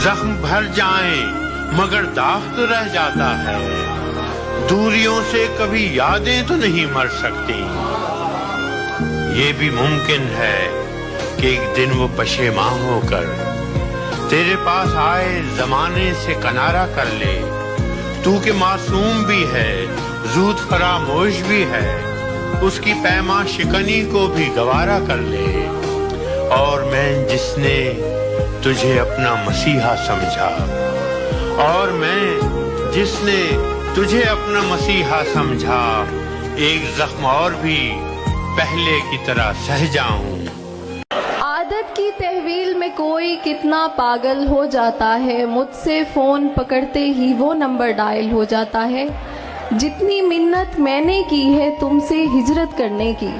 जख्म भर जाएं मगर दाग तो रह जाता है। दूरियों से कभी यादें तो नहीं मर सकती। ये भी मुमकिन है कि एक दिन वो पशेमां होकर तेरे पास आए, जमाने से किनारा कर ले। तू के मासूम भी है, ज़ूद फरामोश भी है, उसकी पैमा शिकनी को भी गवारा कर ले। और मैं जिसने तुझे अपना मसीहा समझा, और मैं जिसने तुझे अपना मसीहा समझा, एक जख्म और भी पहले की तरह सह जाऊं। आदत की तहवील में कोई कितना पागल हो जाता है, मुझसे फोन पकड़ते ही वो नंबर डायल हो जाता है। जितनी मिन्नत मैंने की है तुमसे हिजरत करने की,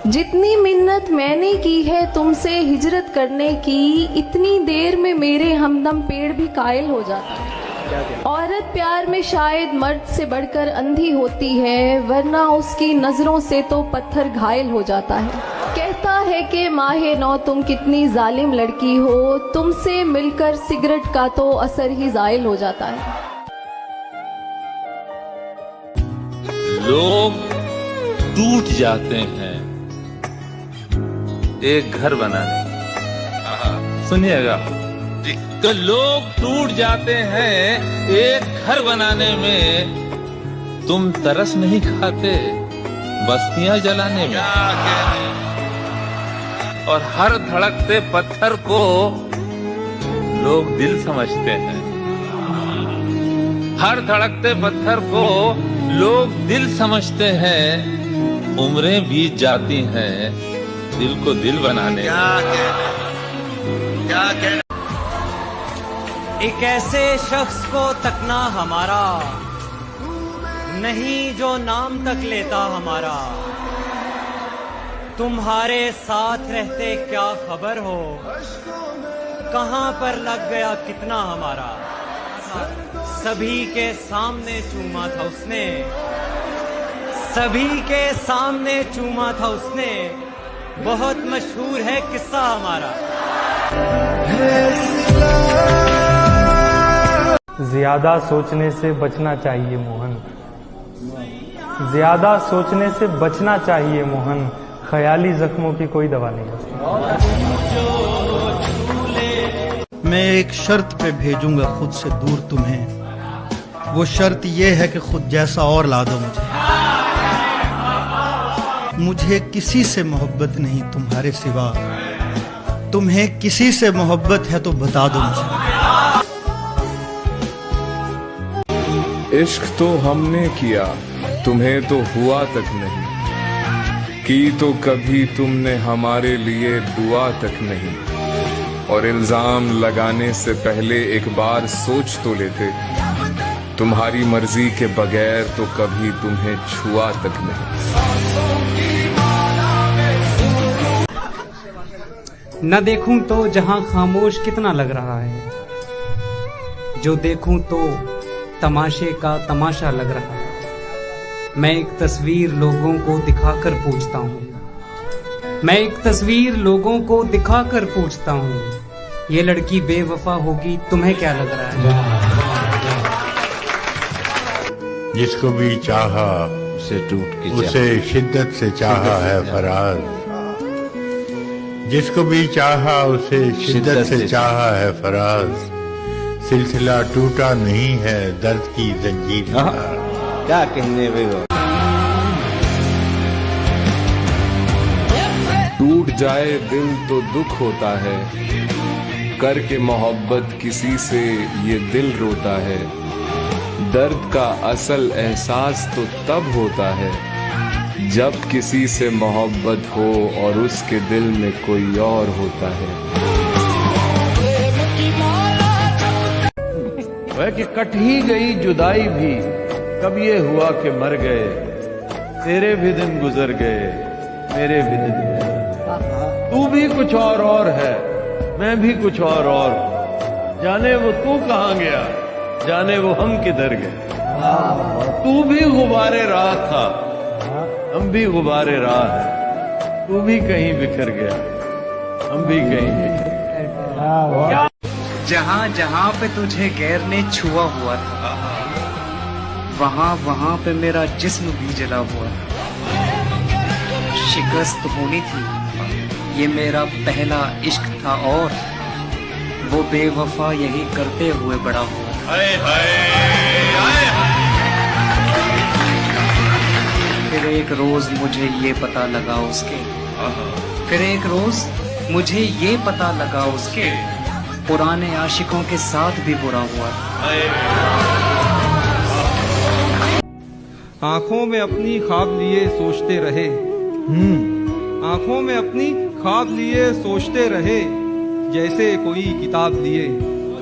जितनी मिन्नत मैंने की है तुमसे हिजरत करने की, इतनी देर में मेरे हमदम पेड़ भी कायल हो जाता है। औरत प्यार में शायद मर्द से बढ़कर अंधी होती है, वरना उसकी नजरों से तो पत्थर घायल हो जाता है। कहता है कि माहे नौ तुम कितनी जालिम लड़की हो, तुमसे मिलकर सिगरेट का तो असर ही जायल हो जाता है। लोग टूट जाते हैं एक घर बनाने, सुनिएगा, तो लोग टूट जाते हैं एक घर बनाने में, तुम तरस नहीं खाते बस्तियां जलाने में। और हर धड़कते पत्थर को लोग दिल समझते हैं, हर धड़कते पत्थर को लोग दिल समझते हैं। उम्रें बीत जाती हैं दिल को दिल बनाने में। एक ऐसे शख्स को तकना हमारा नहीं जो नाम तक लेता हमारा, तुम्हारे साथ रहते क्या खबर हो, कहां पर लग गया कितना हमारा। सभी के सामने चूमा था उसने, सभी के सामने चूमा था उसने, बहुत मशहूर है किस्सा हमारा। ज्यादा सोचने से बचना चाहिए मोहन, ज्यादा सोचने से बचना चाहिए मोहन, ख्याली जख्मों की कोई दवा नहीं है। मैं एक शर्त पे भेजूंगा खुद से दूर तुम्हें, वो शर्त ये है कि खुद जैसा और ला दो मुझे। मुझे किसी से मोहब्बत नहीं तुम्हारे सिवा, तुम्हें किसी से मोहब्बत है तो बता दो मुझे। इश्क तो हमने किया, तुम्हें तो हुआ तक नहीं, की तो कभी तुमने हमारे लिए दुआ तक नहीं। और इल्जाम लगाने से पहले एक बार सोच तो लेते, तुम्हारी मर्जी के बगैर तो कभी तुम्हें छुआ तक नहीं। न देखूं तो जहां खामोश कितना लग रहा है, जो देखूं तो तमाशे का तमाशा लग रहा है। मैं एक तस्वीर लोगों को दिखाकर पूछता हूँ, मैं एक तस्वीर लोगों को दिखाकर पूछता हूँ, ये लड़की बेवफा होगी तुम्हें क्या लग रहा है। जिसको भी चाहा उसे टूट के उसे शिद्दत से चाहा है फराज, जिसको भी चाहा उसे शिद्दत से चाहा है फराज। सिलसिला टूटा नहीं है दर्द की जंजीर का। क्या कहने वे टूट जाए दिल तो दुख होता है, करके मोहब्बत किसी से ये दिल रोता है। दर्द का असल एहसास तो तब होता है जब किसी से मोहब्बत हो और उसके दिल में कोई और होता है। वह कि कट ही गई जुदाई भी, कब ये हुआ कि मर गए, तेरे भी दिन गुजर गए, मेरे भी दिन गए। तू भी कुछ और है, मैं भी कुछ और, जाने वो तू कहाँ गया, जाने वो हम किधर गए। तू भी गुबारे राह था, हम भी गुबारे राह हैं, तू भी कहीं बिखर गया, हम भी कहीं बिखर गए। जहाँ जहाँ पे तुझे गैर ने छुआ हुआ था, वहाँ वहाँ पे मेरा जिस्म भी जला हुआ था। शिकस्त होनी थी, ये मेरा पहला इश्क था और वो बेवफा यही करते हुए बड़ा हुआ। फिर एक रोज मुझे ये पता लगा उसके, फिर एक रोज मुझे ये पता लगा उसके, पुराने आशिकों के साथ भी बुरा हुआ। आंखों में अपनी ख्वाब लिए सोचते रहे, आंखों में अपनी ख्वाब लिए सोचते रहे, जैसे कोई किताब लिए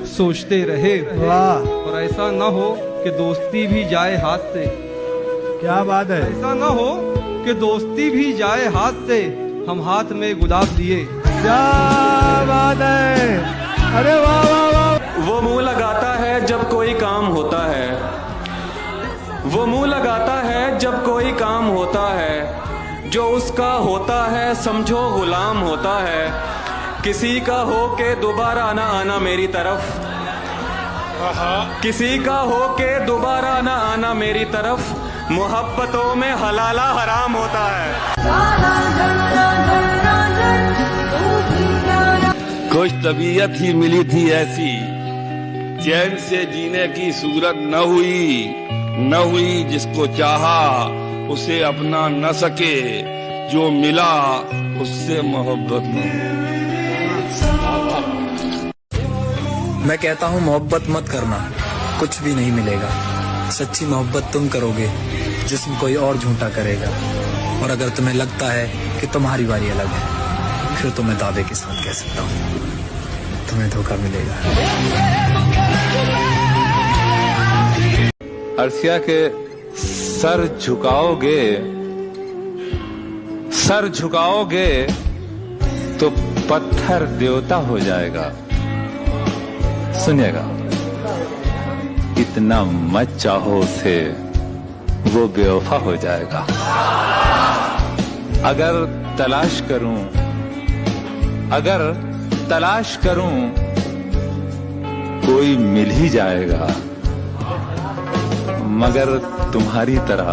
सोचते रहे। वाह, और ऐसा न हो कि दोस्ती भी जाए हाथ से, क्या बात है। ऐसा न हो कि दोस्ती भी जाए हाथ से, हम हाथ में गुलाब लिए। क्या बात है, अरे वाह वाह वाह। वो मुंह लगाता है जब कोई काम होता है, वो मुंह लगाता है जब कोई काम होता है, जो उसका होता है समझो गुलाम होता है। किसी का हो के दोबारा ना आना मेरी तरफ, किसी का हो के दोबारा ना आना मेरी तरफ, मोहब्बतों में हलाला हराम होता है। कुछ तबीयत ही मिली थी ऐसी, चैन से जीने की सूरत न हुई जिसको चाहा उसे अपना न सके, जो मिला उससे मोहब्बत न। मैं कहता हूँ मोहब्बत मत करना, कुछ भी नहीं मिलेगा। सच्ची मोहब्बत तुम करोगे जिसमें कोई और झूठा करेगा, और अगर तुम्हें लगता है कि तुम्हारी बारी अलग है, फिर तो मैं दावे के साथ कह सकता हूँ तुम्हें धोखा मिलेगा। अर्शिया के सर झुकाओगे तो पत्थर देवता हो जाएगा। सुनिएगा, इतना मत चाहो उसे, वो बेवफा हो जाएगा। अगर तलाश करूं कोई मिल ही जाएगा, मगर तुम्हारी तरह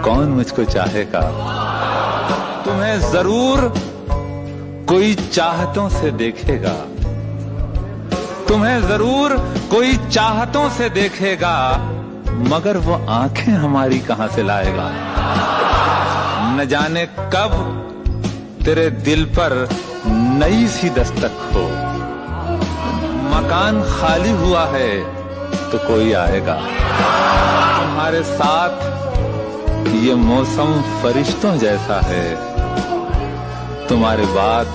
कौन मुझको चाहेगा। तुम्हें जरूर कोई चाहतों से देखेगा, तुम्हें जरूर कोई चाहतों से देखेगा, मगर वो आंखें हमारी कहां से लाएगा। न जाने कब तेरे दिल पर नई सी दस्तक हो, मकान खाली हुआ है तो कोई आएगा। तुम्हारे साथ ये मौसम फरिश्तों जैसा है, तुम्हारे बाद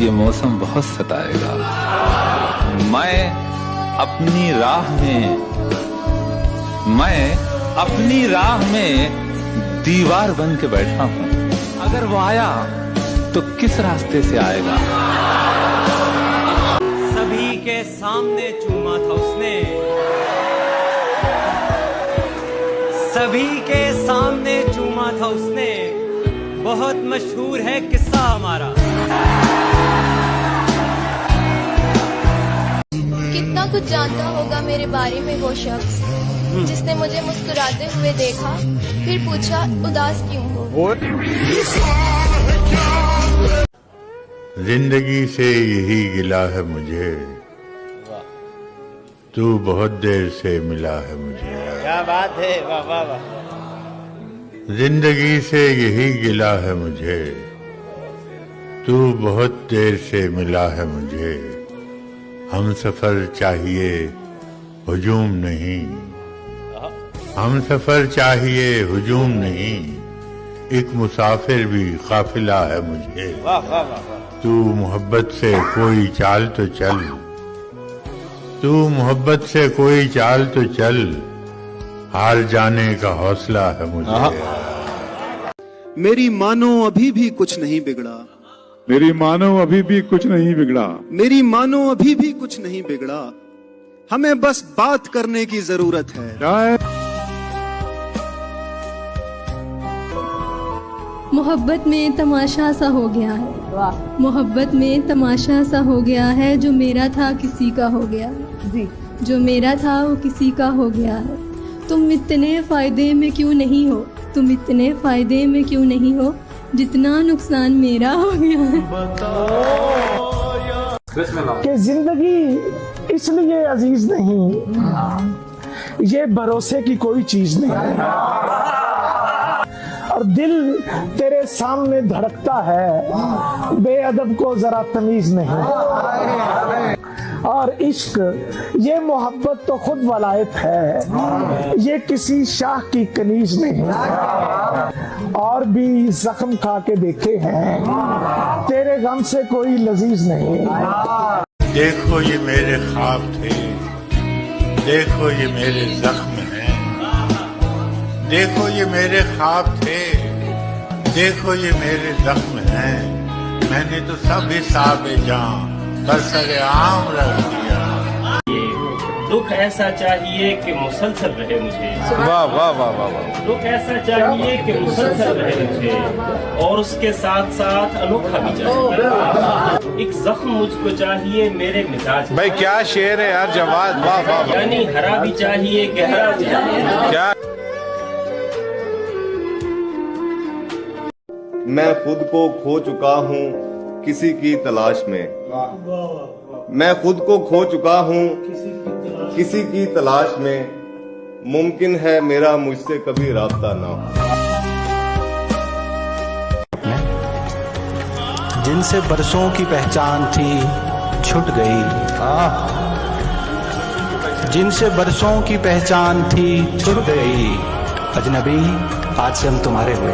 ये मौसम बहुत सताएगा। मैं अपनी राह में दीवार बन के बैठा हूं, अगर वो आया तो किस रास्ते से आएगा। सभी के सामने चूमा था उसने, सभी के सामने चूमा था उसने, बहुत मशहूर है किस्सा हमारा। कितना कुछ जानता होगा मेरे बारे में वो शख्स, जिसने मुझे मुस्कुराते हुए देखा, फिर पूछा उदास क्यों हो। जिंदगी से यही गिला है मुझे, तू बहुत देर से मिला है मुझे। क्या बात है, वाह वाह वाह। जिंदगी से यही गिला है मुझे, तू बहुत देर से मिला है मुझे। हम सफर चाहिए हुजूम नहीं, हम सफर चाहिए हुजूम नहीं, एक मुसाफिर भी काफिला है मुझे। वाह वाह वाह। तू मोहब्बत से कोई चाल तो चल, तू मोहब्बत से कोई चाल तो चल, हार जाने का हौसला है मुझे। मेरी मानो अभी भी कुछ नहीं बिगड़ा, मेरी मानो अभी भी कुछ नहीं बिगड़ा, मेरी मानो अभी भी कुछ नहीं बिगड़ा, हमें बस बात करने की जरूरत है। मोहब्बत में तमाशा सा हो गया है, मोहब्बत में तमाशा सा हो गया है, जो मेरा था किसी का हो गया है, जो मेरा था वो किसी का हो गया है। तुम इतने फ़ायदे में क्यों नहीं हो, तुम इतने फ़ायदे में क्यों नहीं हो, जितना नुकसान मेरा हो गया है। कि जिंदगी इसलिए अजीज नहीं, ये भरोसे की कोई चीज नहीं, और दिल तेरे सामने धड़कता है, बेअदब को जरा तमीज नहीं। और इश्क ये मोहब्बत तो खुद वलायत है, ये किसी शाह की कनीज नहीं। और भी जख्म खा के देखे हैं, तेरे गम से कोई लजीज नहीं। देखो ये मेरे ख्वाब थे, देखो ये मेरे जख्म हैं, देखो ये मेरे ख्वाब थे, देखो ये मेरे जख्म हैं। मैंने तो सब हिसाब जान बरसरे आम रख दिया। दुख ऐसा चाहिए कि मुसलसल रहे मुझे, वाह वाह वाह वाह वाह। दुख ऐसा चाहिए कि मुसलसल रहे मुझे, और उसके साथ साथ अनोखा भी चाहिए। एक जख्म मुझको चाहिए मेरे मिजाज। भाई क्या शेर है यार, जवाब, वाह वाह वाह। यानी हरा भी चाहिए गहरा भी चाहिए। क्या मैं खुद को खो चुका हूँ किसी की तलाश में, मैं खुद को खो चुका हूँ किसी की तलाश में। मुमकिन है मेरा मुझसे कभी राब्ता ना हो। जिनसे बरसों की पहचान थी छूट गई, जिनसे बरसों की पहचान थी छूट गई। अजनबी आज से हम तुम्हारे हुए।